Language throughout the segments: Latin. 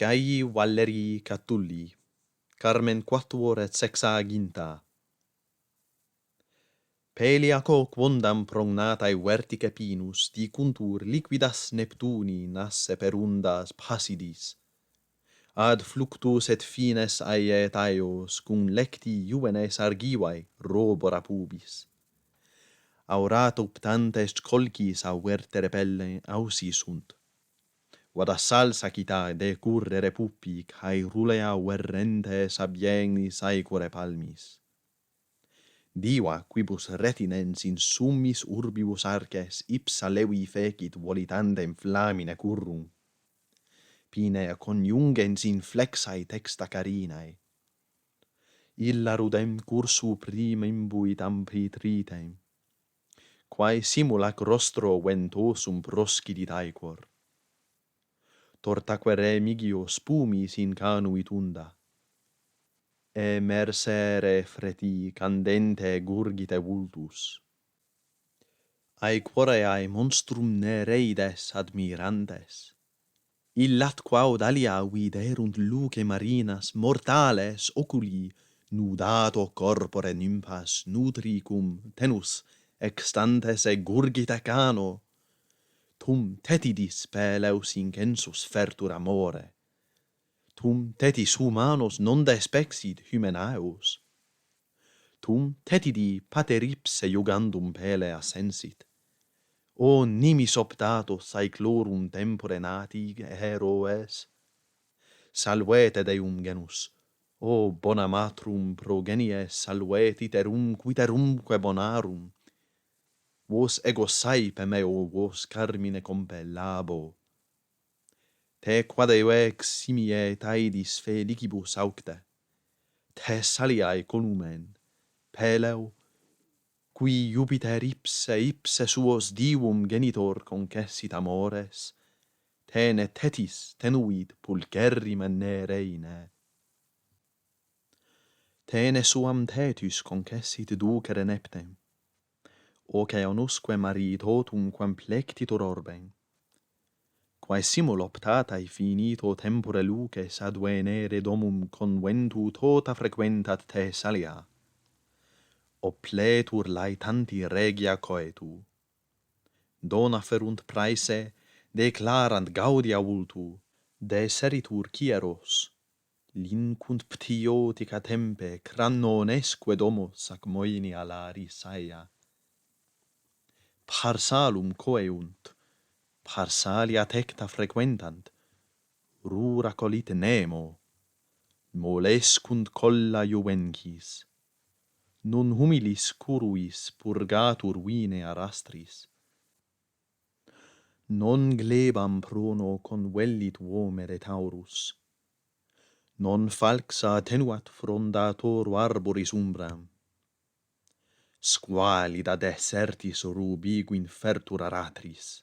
Gaii Valerii Catulli, Carmen quattuor et sexaginta. Peliaco quondam prognatae vertice pinus dicuntur liquidas Neptuni nasse perundas Passidis, ad fluctus et fines aet aeos cum lecti juvenes argivae robora pubis. Aurat optantes colchis a vertere pelle ausi sunt. Vada salsa cita de currere pupi cae rulea verrentes abiegnis aequore palmis. Diva quibus retinens in summis urbibus arces ipsa levi fecit volitandem flamine currum. Pinea coniungens in flexae texta carinae. Illa rudem cursu prima imbuit ampitritem, quae simulac rostro ventosum proscidit aequor. Tortaque remigio spumis in canuit unda, e mersere freti candente gurgite vultus. Aequoreae monstrum nereides admirantes, illat quaud alia viderunt luce marinas mortales oculi nudato corpore nymphas nutricum tenus extantes e gurgite cano, tum tetidis peleus incensus fertur amore, tum tetis humanos non despexit hymenaeus, tum tetidi pater ipse jugandum pelea sensit, o nimis optatos aeclorum tempore nati heroes, salvete Deum genus, o bona matrum progenies salvet iterum quiterumque bonarum, vos ego saepe meo vos carmine compellabo. Te quade vex simie taedis felicibus aucte, Thessaliae columen, peleu, qui Jupiter ipse suos divum genitor concessit amores, tene tetis tenuit pulcherrima nereine. Tene suam tetus concessit ducere neptem, oceanusque maritotum quam plectitur orbem, quae simul optatae finito tempore luces ad venere domum conventu tota frequentat Thessalia, opletur laetanti regia coetu, dona ferunt praese, declarant gaudia vultu, deseritur Chieros, lincunt ptiotica tempe crannonesque domos ac moenia laris aia. Pharsalum coeunt, Pharsalia tecta frequentant, rura colite nemo, molescunt colla juvencis, non humilis curuis purgatur vinea rastris, non glebam prono convellit vomere taurus, non falxa tenuat frondator arboris umbram, squalida desertis rubiguin fertur aratris.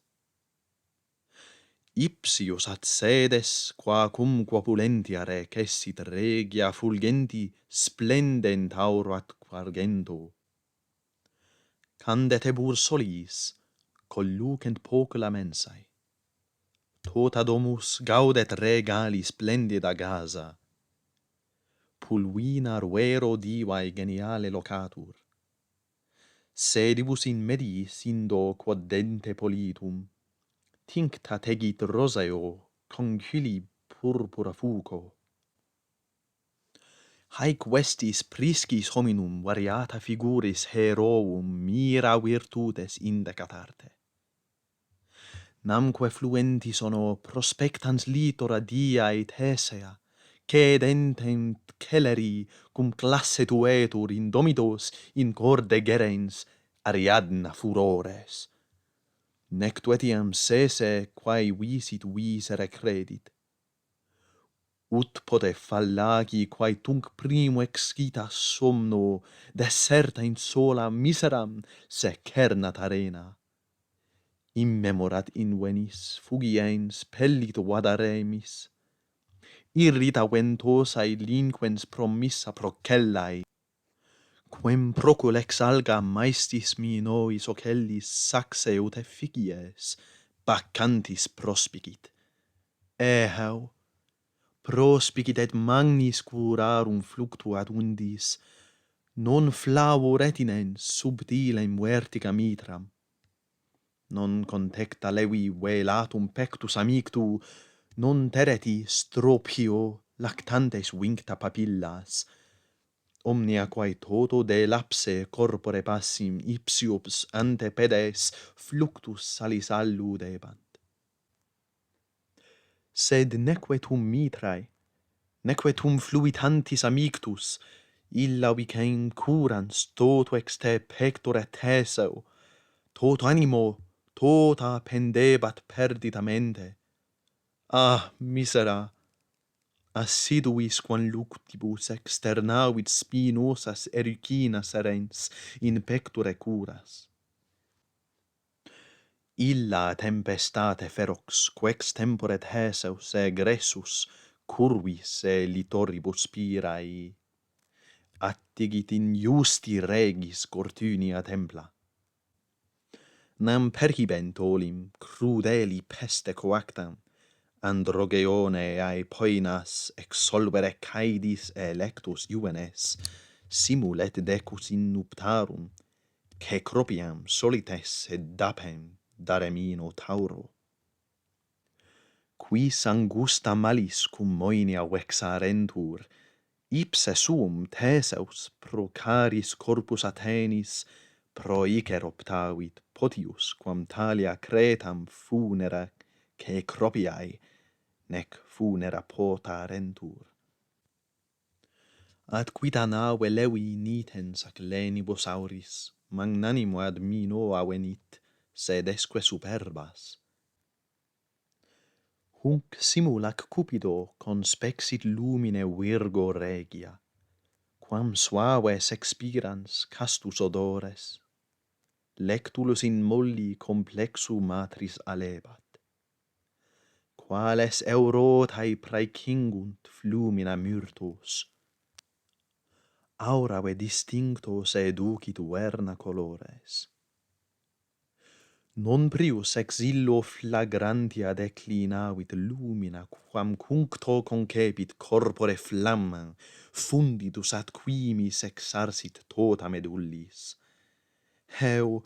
Ipsius ad sedes quacum opulentiae recessit regia fulgenti splendent aurat argento. Candetebur solis, collucent pocula mensae. Tota domus gaudet regali splendida gasa. Pulvinar vero divae geniale locatur. Sedibus in mediis indo quod dente politum, tincta tegit roseo concili purpura fuco. Haec vestis priscis hominum variata figuris heroum mira virtutes indecat arte. Namque fluenti sono prospectans litora diae Thesea, cedentem celeri cum classe tuetur indomitos in corde gerens Ariadna furores, nec tu etiam sese quae visit visere credit, ut pote fallagi quae tunc primo excitas somno deserta in sola miseram secernat arena. Immemorat invenis fugiens pellit vadaremis, irrita ventosae linquens promissa procellae, quem proculex alga maestis minois ocellis saxe ut efficies bacantis prospicit. Eheu, prospicit et magnis curarum fluctuat undis, non flavor etinens subtilem vertica mitram, non contecta levi velatum pectus amictu, non tereti stropio lactantes vincta papillas, omnia quae toto de lapse corpore passim ipsius ante pedes fluctus salis alludebant. Sed neque tum mitrae, neque tum fluitantis amictus, illa vicem curans toto ex te pectore Theseo, toto animo, tota pendebat perditamente. Ah, misera! Assiduis quam luctibus externavit spinosas ericinas erens in pectore curas. Illa tempestate ferox, quex tempore Theseus egressus, curvis e litoribus spirae, attigit in justi regis Cortunia templa. Nam perhibent olim crudeli peste coactam, Androgeone ae poinas exsolvere caedis electus juvenes, simul et decus in nuptarum, Cecropiam solites et dapem daremino tauro. Quis angusta malis cum moenia vexarentur, ipse suum Theseus pro caris corpus Athenis proicer optavit potius quam talia Cretam funera Cecropiae, nec funera potarentur. Ad quita nave levi nitens ac lenibus auris, magnanimo ad mino avenit, sed esque superbas. Hunc simul ac Cupido conspexit lumine Virgo regia, quam suaves expirans castus odores, lectulus in molli complexu matris alebat, quales eurotae praecingunt flumina myrtos, aurave distinctos educit verna colores. Non prius ex illo flagrantia declinavit lumina quam cuncto concepit corpore flamma funditus ad quimis exarsit tota medullis. Heu,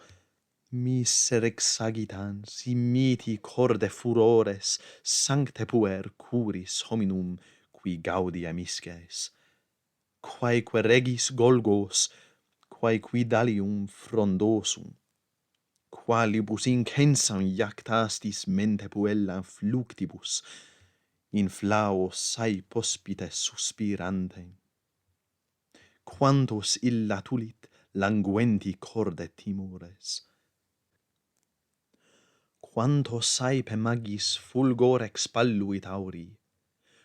miser exagitans immiti corde furores sancte puer curis hominum qui gaudia misces, quaeque regis Golgos, quaeque Dalium frondosum, qualibus incensam iactastis mente puellam fluctibus, in flaos sae pospites suspirantem. Quantos illa tulit languenti corde timores. Quantos saepe magis fulgorex palluit auri,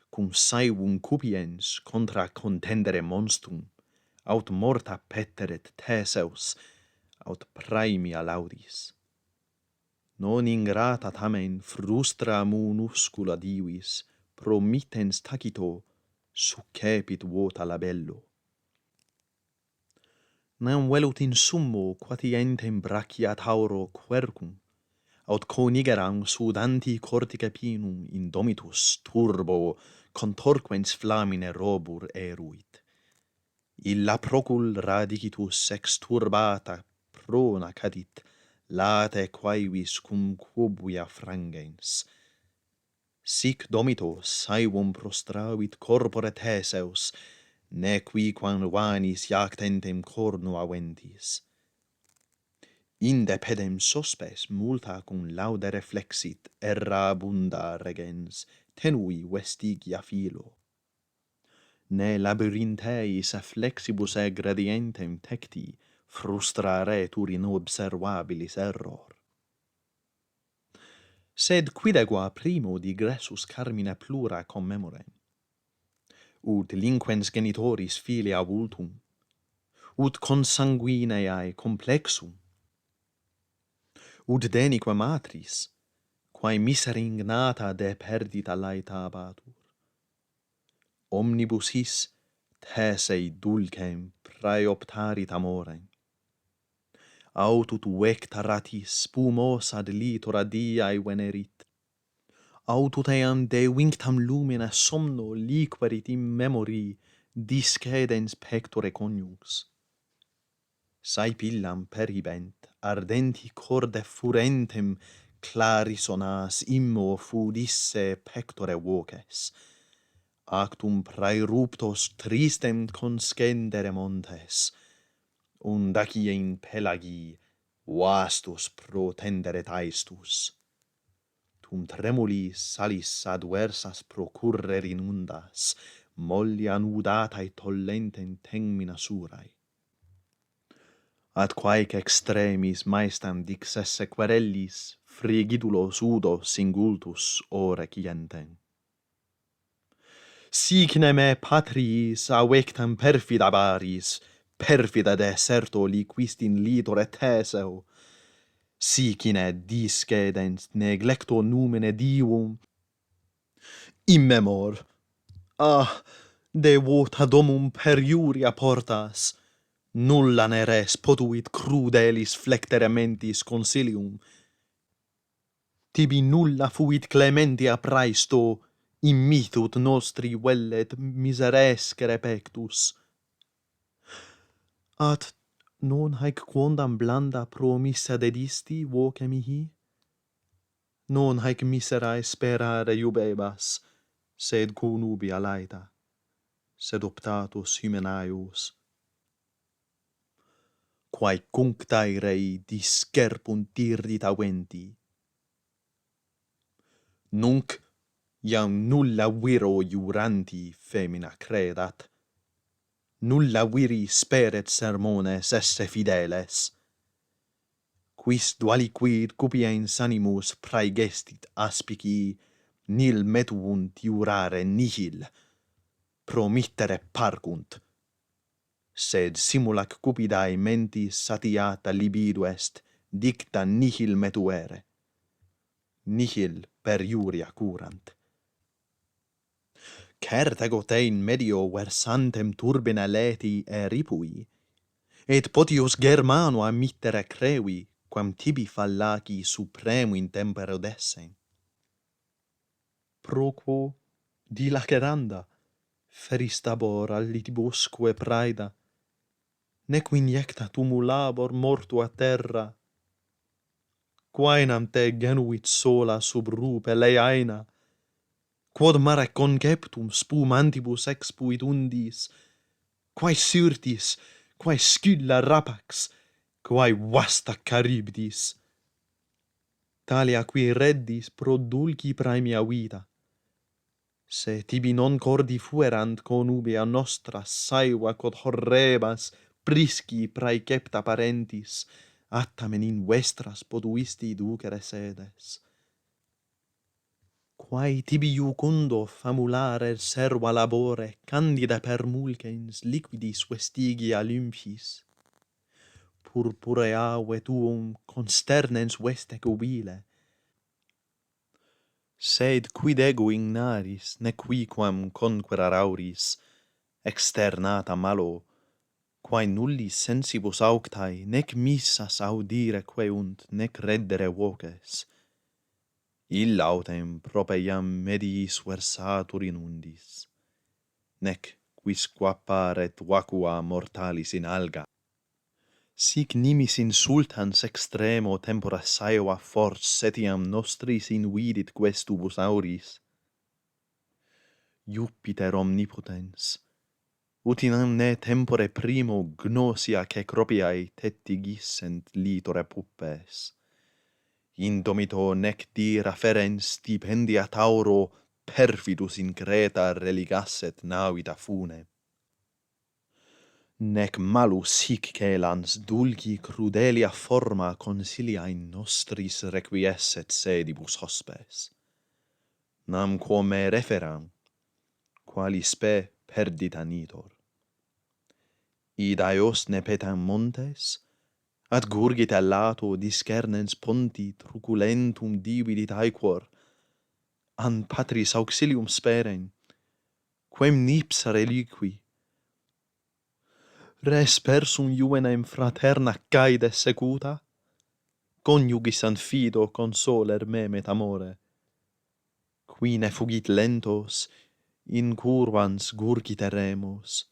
cum saevum cupiens contra contendere monstrum, aut morta peteret Theseus, aut praemia laudis. Non ingrata tamen frustra munuscula divis, promittens tacito, succepit vota labello. Nam velut in summo quatientem brachia tauro quercum, aut conigeram sudanti cortice pinum indomitus turbo contorquens flamine robur eruit. Illa procul radicitus exturbata prona cadit, late quaevis cum quobvia frangens. Sic domito saevum prostravit corpore Theseus, nequi quam vanis iactentem cornu aventis. Inde pedem sospes multa cum laude reflexit errabunda regens, tenui vestigia filo. Ne labyrintheis afflexibus egredientem tecti frustraretur in observabilis error. Sed quidegua primo digressus carmine plura commemorem, ut linquens genitoris filia vultum, ut consanguineae complexum, ut denique matris, quae miseri ignata de perdita laetabatur. Omnibus his Thesei dulcem praeoptarit amorem, aut ut vecta ratis spumos ad litora diae venerit, Aututeam de vinctam lumina somno liquerit in memori discedens pectore coniugs. Saip illam perhibent ardenti corde furentem clarisonas immo fudisse pectore voces, actum praeruptos tristem conscendere montes, undacie in pelagi vastus protendere taestus. Tum tremulis salis adversas procurrer inundas, molli annudatae tollentem temina surae. At quaec extremis maestam dixesse querellis, frigidulos udo singultus ore cientem. Sicne me patriis avectam perfida baris, perfida deserto liquist in litore Teseo, sicine discedens neglecto numene divum. Immemor, devota domum periuria portas, nulla ne res potuit crudelis flectere mentis consilium. Tibi nulla fuit clementia praesto, immitut nostri vellet miserescere pectus. At non haec quondam blanda promissa dedisti voce mihi? Non haec miserae sperare iubebas, sed conubia laeta, sed optatus hymenaeus. Quae cunctae rei discerpunt irdita venti. Nunc iam nulla viro iuranti femina credat, nulla viri speret sermones esse fideles. Quis dualiquid cupiens animus praegestit aspici, nil metuunt iurare nihil, promittere parcunt, sed simulac cupidae mentis satiata libido est, dicta nihil metuere, nihil per iuria curant. Certego te in medio versantem turbina leti eripui, et potius Germano ammittere crevi, quam tibi fallaci supremo in tempero dessen. Proquo dilaceranda, feris tabor allitibusque praeda, nec iniecta tumulabor mortua terra, quaenam te genuit sola sub rupe Leaina, quod mare conceptum spumantibus expuit undis, quae Syrtis, quae Scylla rapax, quae vasta Charybdis. Talia qui reddis pro dulci praemia vita, se tibi non cordi fuerant conubia nostra saeva quod horrebas prisci praecepta parentis, attamen in vestras potuisti ducere sedes. Quae tibi iucundo famulare serva labore candida per mulcens liquidis vestigia lymphis, purpureae tuum consternens veste cubile, sed quid ego ignaris nequiquam conquerar auris, externata malo, quae nullis sensibus auctae nec missas audire queunt nec reddere voces, illa autem prope iam mediis versatur inundis, nec quisque apparet vacua mortalis in alga. Sic nimis insultans extremo tempora saeva forts etiam nostris invidit questubus auris. Jupiter omnipotens, utinam ne tempore primo gnosia Cecropiae tetigissent litore puppes, indomito nec dira ferens stipendia Tauro perfidus in Creta religasset navida fune. Nec malus hic celans dulci crudelia forma consilia in nostris requiescet sedibus hospes. Nam quo me referam, quali spe perdita nitor. Id aeos ne petam montes, ad gurgit allato discernens ponti truculentum dividit aequor, an patris auxilium speren, quem nips reliqui, res persum juvenem fraterna caede secuta, coniugis an fido consoler memet amore. qui ne fugit lentos, in curvans gurgiteremos.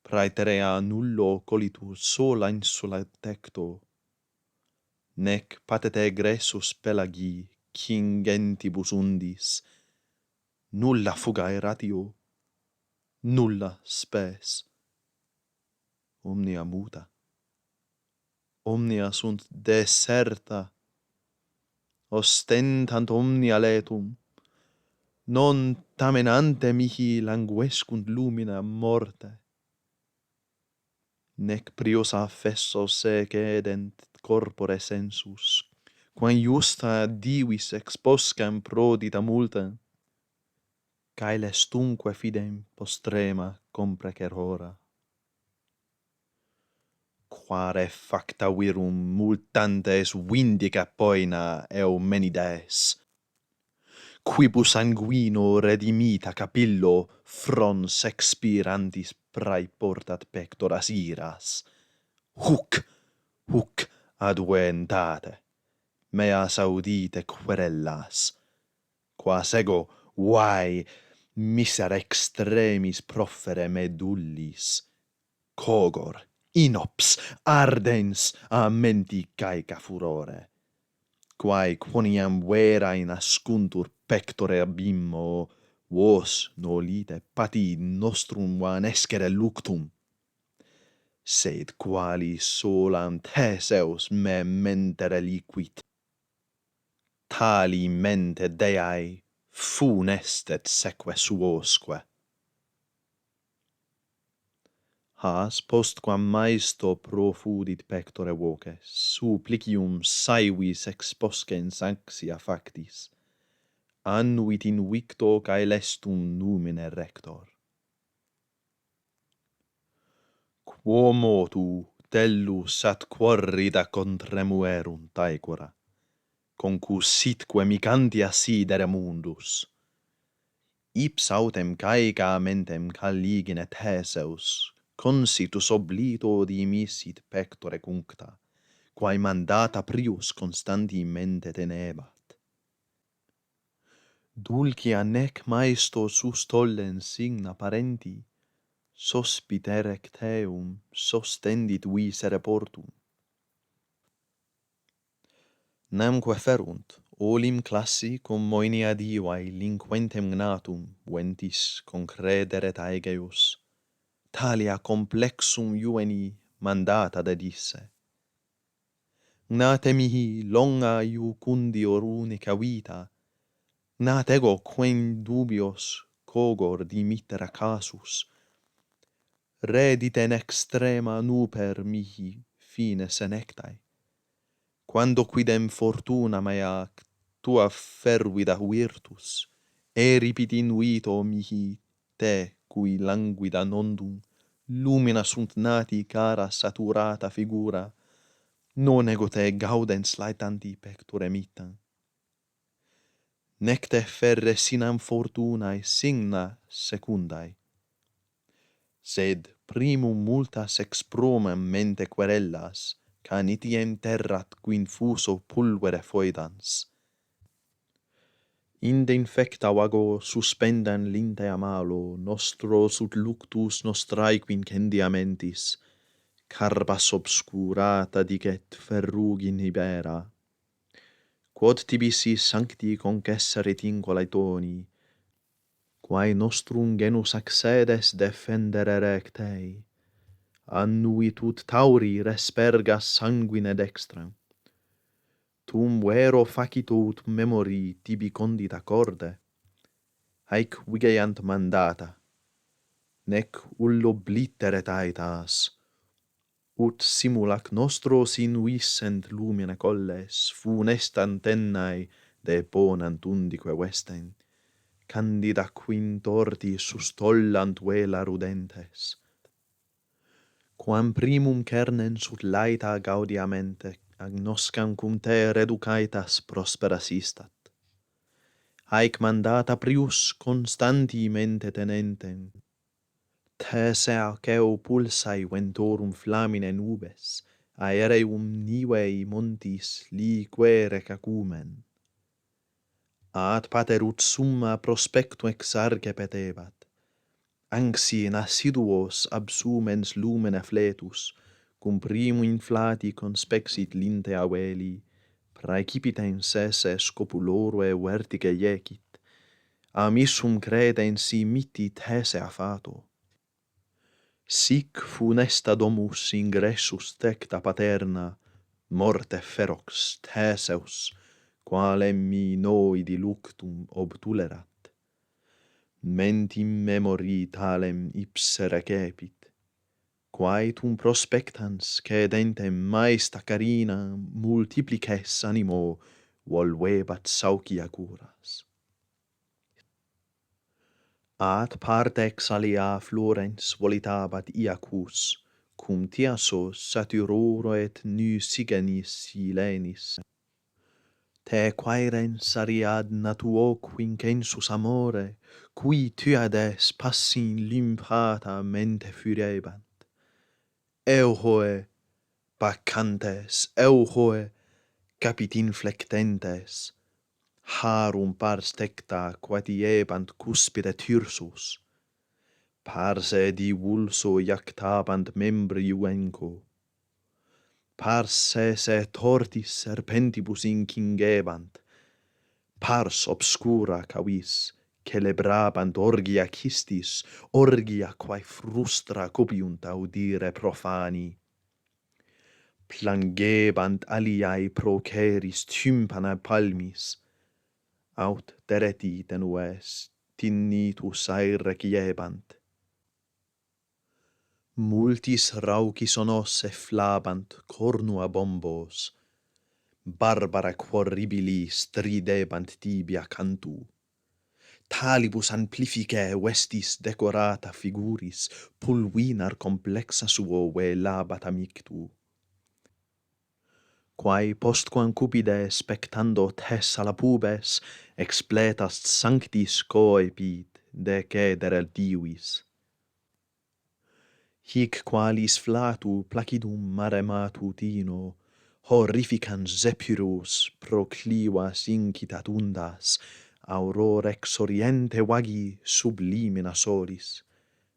Praeterea nullo colitus sola insula tecto, nec patete gressus pelagi cingentibus undis, nulla fugae ratio, nulla spes. Omnia muta, omnia sunt deserta, ostentant omnia letum, non tamen ante mihi languescunt lumina morte, nec prius a fessos se cedent corpore sensus, quam justa divis exposcam prodita multa, caeles tunque fidem postrema comprecer hora. Quare facta virum multantes vindica poena Eumenides, quibus sanguino redimita capillo frons expirantis praeportat pectoras iras. Huc aduentate, meas audite querellas, quas ego vae miser extremis profere medullis, cogor, inops, ardens a menti caeca furore, quae quoniam verae nascuntur pectore abimmo, vos nolite pati nostrum vanescere luctum, sed quali solam Theseus me mente reliquit, tali mente Deae funestet seque suosque. Has postquam maesto profudit pectore voces, supplicium saevis exposcens anxia factis, annuit invicto caelestum numine rector. Quo motu tellus at quorrida contremuerunt aequora, concus sitque micantia sidere mundus. Ipsa autem caeca mentem caligine Theseus, consitus oblito dimissit pectore cuncta, quae mandata prius constantimente tenebat. Dulcia nec maesto sus tollens signa parenti, sospiter ecteum sostendit visere portum. Namque ferunt, olim classi cum moenia divae linquentem gnatum ventis concrederet aegeus, talia complexum iuveni mandata dedisse. Gnate mihi longa iucundior unica vita, gnat ego quem dubios cogor dimittera casus, redite in extrema nuper mihi fine senectae, quando quidem fortuna mea tua fervida virtus, eripit invito mihi te cui languida nondum lumina sunt nati cara saturata figura, non ego te gaudens laetanti pectore mittam. Nec te ferre sinam fortunae signa secundae, sed primum multas expromam mente querellas, canitiem terrat qui infuso pulvere foedans. Inde infecta vago suspendan lintea malo, nostros ut luctus nostrae quincendia mentis, carbas obscurata dicet ferrugin ibera. Quod tibi si sancti concesserit incolae toni, quae nostrum genus accedes defendere rectei, annuit ut tauri respergas sanguine dextram. Tum vero facito ut memori tibi condita corde, haec vigeant mandata, nec ull obliteret aetas, ut simulac nostros invissent lumine colles, funesta antennae deponant undique vestem, candida quintorti sustollant vela rudentes. Quam primum cernens ut laeta gaudiamente agnoscam cum te reducaetas prosperas istat. Haec mandata prius constantimente tenentem, Thesea ceu pulsae ventorum flamine nubes, aereum nivei montis liquere cacumen. ad pater ut summa prospectum exarge petebat. Anxi in assiduos absumens lumene fletus, cum primo inflati conspexit linte aveli, praecipitens esse scopulorue vertige iecit, amissum credens mittit hese affato. Sic funesta domus ingressus tecta paterna, morte ferox Theseus, qualem mi noidi luctum obtulerat. Mentim memori talem ipse recepit, quaetum prospectans cedentem maesta carina multiplices animo volvebat saucia curas. Ad partex alia florens volitabat Iacus, cum Thyasos saturoro et Nusigenis Silenis. Te quaerens ariad natuo quincensus amore, qui Tyades passin lymphata mente furebant. Euhoe, bacantes, euhoe, capit inflectentes, harum pars tecta quatiebant cuspide Thyrsus, pars divulso iactabant membri iuenco, pars se tortis serpentibus incingebant, pars obscura cavis celebrabant orgia cistis, orgia quae frustra copiunt audire profani. Plangebant aliae proceris tympana palmis, aut dereti tenues tinnitus aere quiebant. Multis raucis onosse flabant cornua bombos, barbara quorribili stridebant tibia cantu. Talibus amplificae vestis decorata figuris pulvinar complexa suo velabat amictu. Quae postquam cupide spectando Thessala pubes expletas sanctis coepit decedere divis. Hic qualis flatu placidum mare matutino, horrificans zepyrus proclivas incitat undas, auror ex oriente vagi sublimina solis,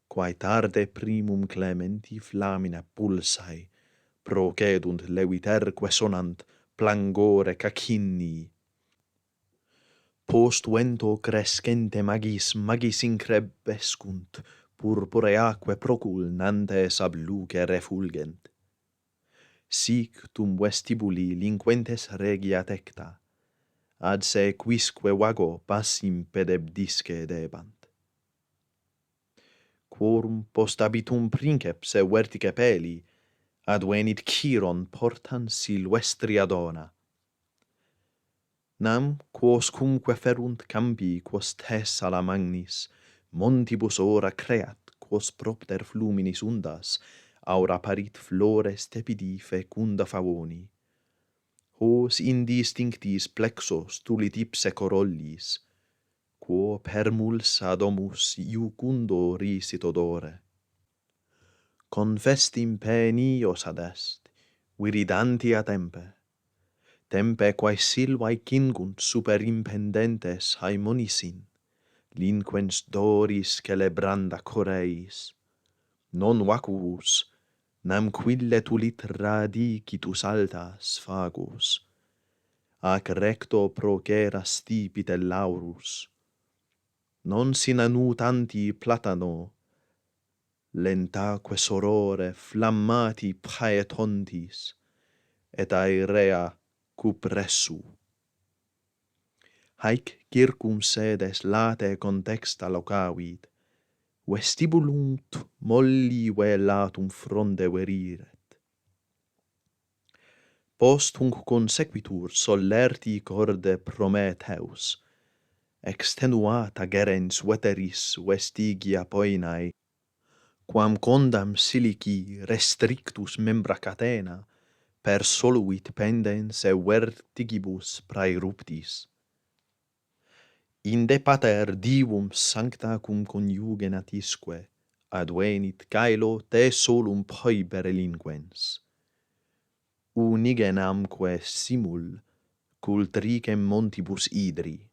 quae tarde primum clementi flamina pulsae, procedunt leviterque sonant plangore cacinni. Post vento crescente magis increbescunt, purpureaque procul nantes ab luce refulgent. Sic tum vestibuli linquentes regia tecta, ad se quisque vago passim pedebdisce debant. Quorum post habitum princeps vertice peli, advenit Chiron portan silvestria dona. Nam quoscumque ferunt campi quos Thessala magnis, montibus ora creat quos propter fluminis undas, aura parit flores tepidi fecunda favoni. Hos indistinctis plexos tulit ipse corollis, quo per mulsa domus iucundo risit odore. Confestim penios adest, viridantia tempe quae silvae cingunt super impendentes haemonisin, linquens doris celebranda coreis. Non vacuus, nam quille tulit radicitus altas fagos, ac recto procera stipite laurus. Non sine nutanti platano, lentaque sorore flammati paetontis, et aerea cupressu. Haec circum sedes late contexta locavit, vestibulum molli velatum fronde veriret. Post hunc consequitur solerti corde Prometheus, extenuata gerens veteris vestigia poenae, quam condam silici restrictus membra catena, per soluit pendens vertigibus praeruptis. Inde pater divum sancta cum conjuge natisque, advenit caelo te solum poibere linquens. Unigenamque simul cultricem montibus idri,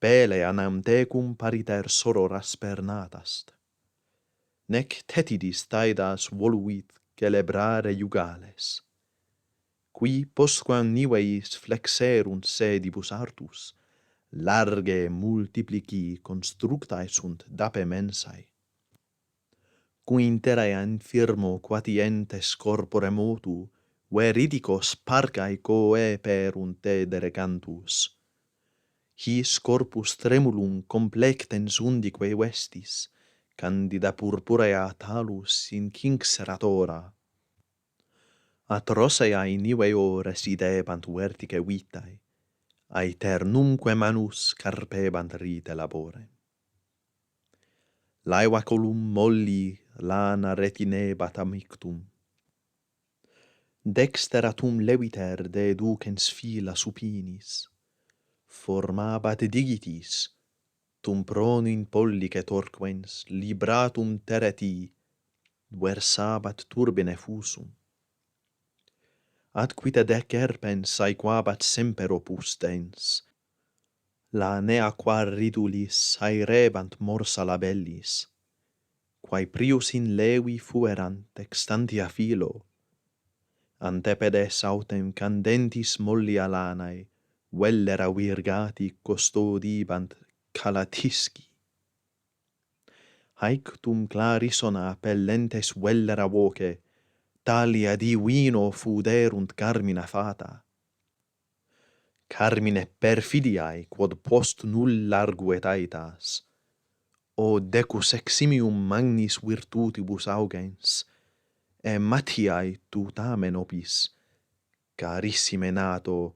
pelea nam tecum pariter soror aspernatast. Nec tetidis taedas voluit celebrare iugales. Qui postquam niveis flexerunt sedibus artus, large multiplici constructae sunt dape mensae. Qui interae infirmo quatientes corpore motu, veridicos parcae coe perunt dedere cantus. His corpus tremulum complectens undique vestis, candida purpurea talus incinxerat ora. Atroceae niveo residebant vertice vitae, aeternumque manus carpebant rite labore. Laevaculum molli lana retinebat amictum. Dexteratum leviter deducens fila supinis, formabat digitis, tum pronin pollice torquens libratum tereti, versabat turbine fusum. Adquite decerpens aequabat semper opus dens, la neaqua ridulis aerebant morsa labellis, quae prius in levi fuerant extantia filo, antepedes autem candentis mollia lanae, vellera virgati custodibant calatisci. Haec tum clarissona pellentes vellera voce, talia divino fuderunt carmina fata. Carmine perfidiae quod post nulla arguet aetas, o decus eximium magnis virtutibus augens, e Mattiae tu tamen opis, carissime nato,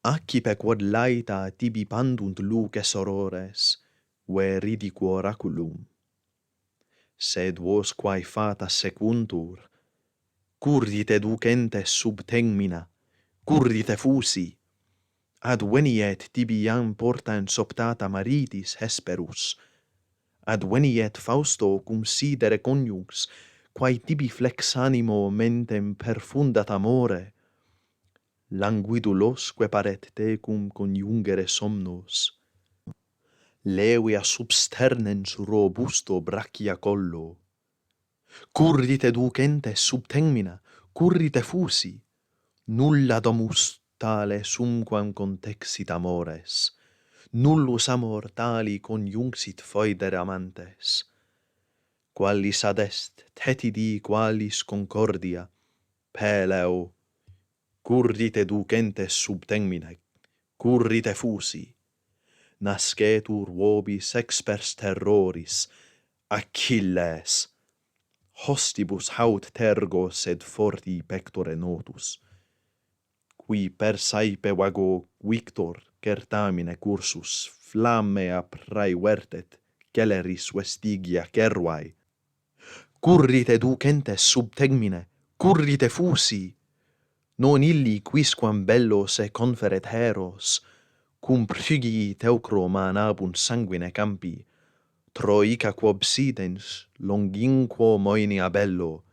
accipe quod laeta tibi pandunt luces aurores, veridique oraculum. Sed vos quae fata secuntur, currite ducentes sub tegmina, currite fusi, adveniet tibi iam portans optata maritis Hesperus, adveniet Fausto cum sidere conjunx, quae tibi flex animo mentem perfundat amore, languidulosque paret tecum conjungere somnos, levia substernens robusto brachia collo. Currite ducentes sub tegmina, currite fusi, nulla domus tale sumquam contexit amores, nullus amor tali conjunxit foedere amantes. Qualis adest tetidi qualis concordia, Peleo, currite ducentes sub tegmina, currite fusi, nascetur vobis expers terroris, Achilles, hostibus haud tergo sed forti pectore notus, qui per saepe vago victor certamine cursus flammea praevertet celeris vestigia cervae. Currite ducentes sub tegmine, currite fusi, non illi quisquam bello se conferet heros, cum prigii teucro manabunt sanguine campi, Troica quob sidens longinquo moenia bello,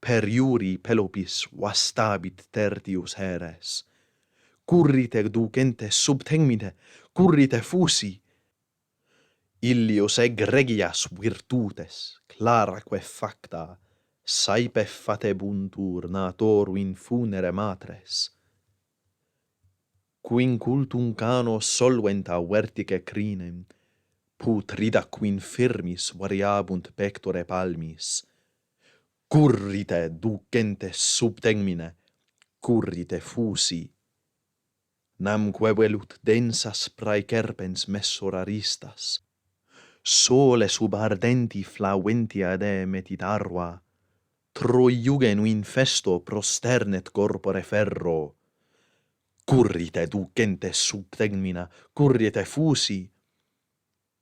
per iuri Pelopis vastabit tertius heres. Currite ducentes sub tegmine, currite fusi, illius egregias virtutes, claraque facta, saepe fatebuntur natoru in funere matres. Quin cultum canos solventa vertice crinem, putrida quin firmis variabunt pectore palmis. Currite ducentes sub tegmine, currite fusi. Namque velut densas praecerpens messor aristas, sole sub ardenti flauentia de metit arva, Troiugenu in festo prosternet corpore ferro. Currite ducentes sub tegmina, currite fusi.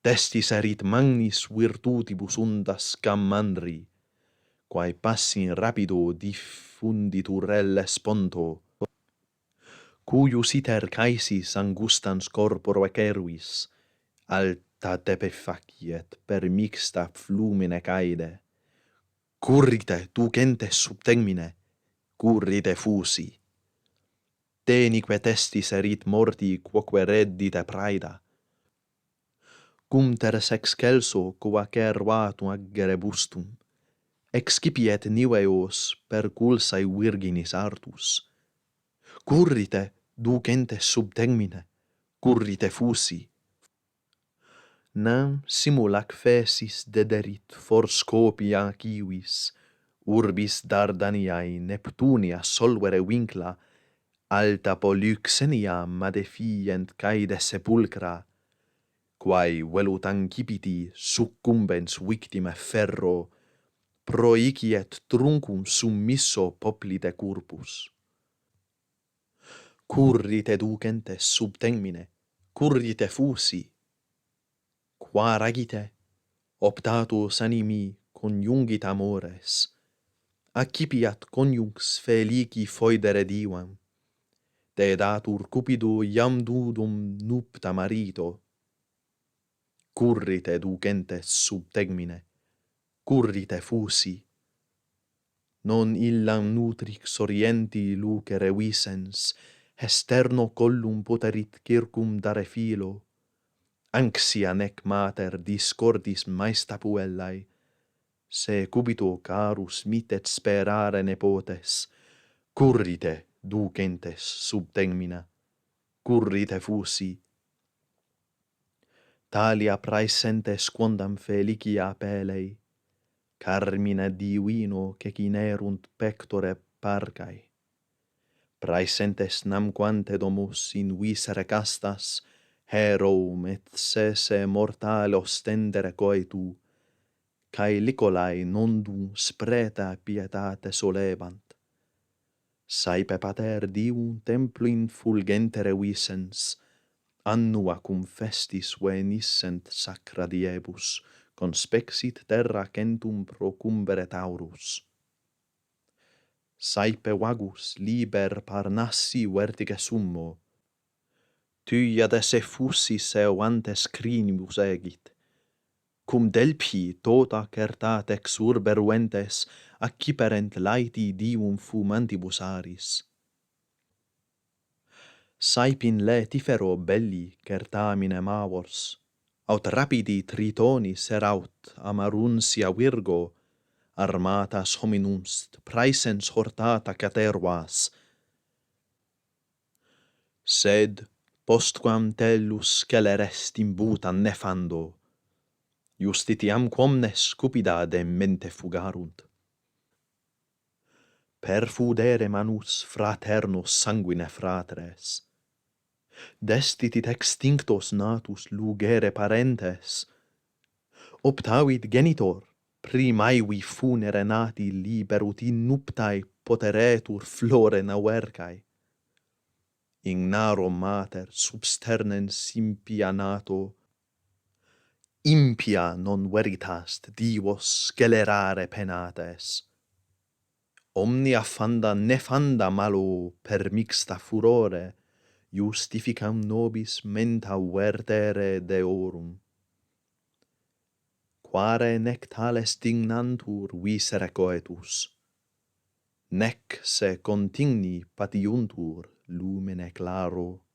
Testis erit magnis virtutibus undas cammandri, quae passin rapido diffunditur elle sponto, cuius iter caesis angustans corporo ecervis, alta tepe faciet per mixta flumine caede. Currite ducentes sub tegmine, currite fusi. tenique testis erit morti quoque reddite praeda. Cum teres excelso quoaque ruatum aggere bustum, excipiet niveos per culsae virginis artus. Currite ducentes sub termine, currite fusi. Nam simulac fesis dederit for Scopia civis, urbis Dardaniae Neptunia solvere vincla, alta Polyxenia madefient caede sepulcra, quae velut ancipiti succumbens victimae ferro, proiciet truncum summisso poplite curpus. Currite ducentes sub termine, currite fusi. Qua ragite, optatus animi conjungit amores, accipiat conjunx felici foedere divam, dedatur cupido iam dudum nupta marito. Currite ducentes sub termine, currite fusi. Non illam nutrix orienti lucere visens, esterno collum poterit circum dare filo, anxia nec mater discordis maesta puellae, se cubito carus mitet sperare nepotes, currite ducentes sub termina, currite fusi. Talia praescentes quondam felicia pelei, carmine divino cecinerunt pectore parcae. Praescentes namquante domus in visere castas, heroum et sese mortale ostendere coetu, cae licolae nondum spreta pietate solebant. Saepe pater divum templum fulgentere visens, annua cum festis venissent sacra diebus, conspexit terra centum procumbere taurus. Saepe vagus liber Parnassi vertige summo, tuia de se fussis eo antes crinibus egit, cum Delphi tota certat ex urbe ruentes acciperent laeti divum fumantibus aris. Saepin Letifero belli certamine mavors, aut rapidi Tritonis eraut amaruntia virgo, armatas hominums praesens hortata catervas. Sed postquam tellus celerest imbutam nefando, justitiam quomnes cupidade mente fugarunt. Perfudere manus fraternos sanguine fratres, destitit extinctos natus lugere parentes, optavit genitor, primaevi funere nati liberut in nuptae poteretur flore nauercae. Ignaro mater substernens impia nato, impia non veritast divos scelerare penates. Omnia fanda nefanda malo per mixta furore, justificam nobis menta vertere deorum. Quare nec tales dignantur visere coetus, nec se contigni patiuntur lumine claro.